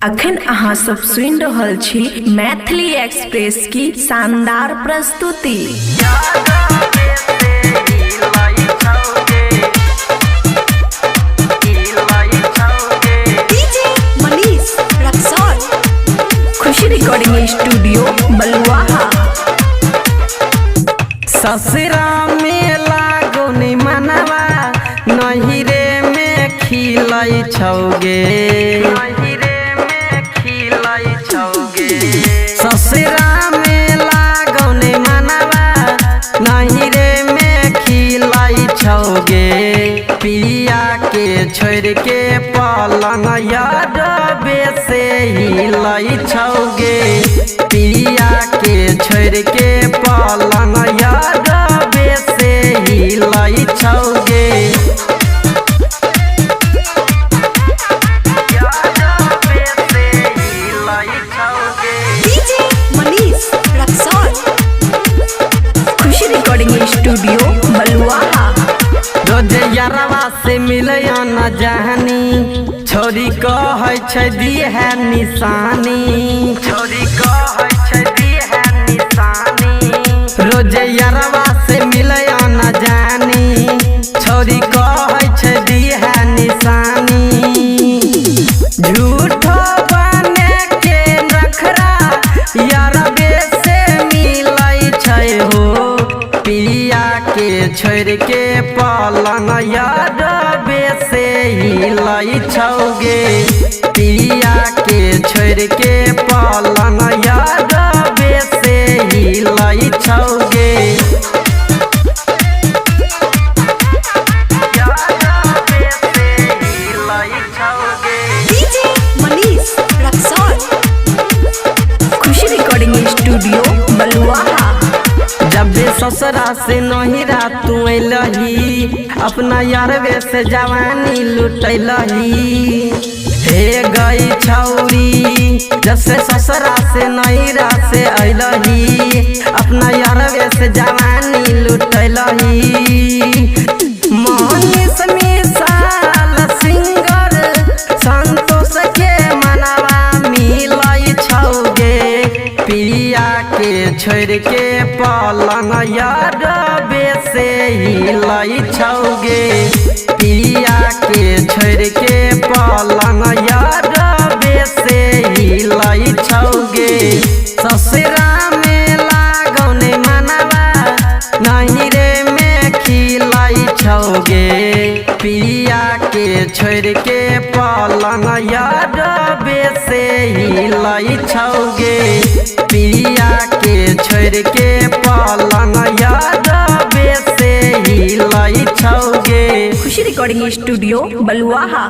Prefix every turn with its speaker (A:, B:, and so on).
A: अखन अहाँ सब सुनि रहल छी मैथिली एक्सप्रेस की शानदार प्रस्तुति। खुशी रिकॉर्डिंग स्टूडियो बलुआहा।
B: ससुरा में लागो नि मनवा नहिरे में खिलै छौगे, ससुरा में लागो नि मनवा नहिरे में खिलै छौगे। पिया के छोड़ के पलंग यादवे से हिलै छौगे, पिया के छोड़ के पलंग यादवे से हिलै छौगे।
A: खुशी रिकॉर्डिंग स्टूडियो बलुआहा।
B: रोज यारवा से मिले न जानी, छोरी कहै छै दिहे निशानी, छोरी कहै छै दिहे निशानी। रोज यारवा से मिले न जानी, छोरी कहै छै दिहे निशानी। झूठो बने के नखरा यारवे से मिलै छै हो, पिया के छोड़ के पलंग यादवे से हिलै छौगे, पिया के छोड़ के पलंग यादवे से हिलै छौगे।
A: खुशी रिकॉर्डिंग स्टूडियो बलुआहा।
B: जब भी ससुरा से नहिरा तू अइलही, अपना यारवे से जवानी लुटैलही। हे गई छौरी जैसे ससुरा से नहिरा से अइलही, अपना यारवे से जवानी लुटैलही। मनीष मिसाल सिंगर संतोष के मनवा मिलै छौगे, पिया के छोड़ के पलंग यादवे से हिलै छौगे, पिया के छोड़ के पलंग यादवे से हिलै छौगे। ससुरा में लागो नि मनवा नहिरे में खिलै छौगे, पिया के छोड़ के पलंग यादवे से हिलै छौगे, पिया के छोड़ के पलंग यादवे से हिलै छौगे।
A: खुशी रिकॉर्डिंग स्टूडियो बलुआहा।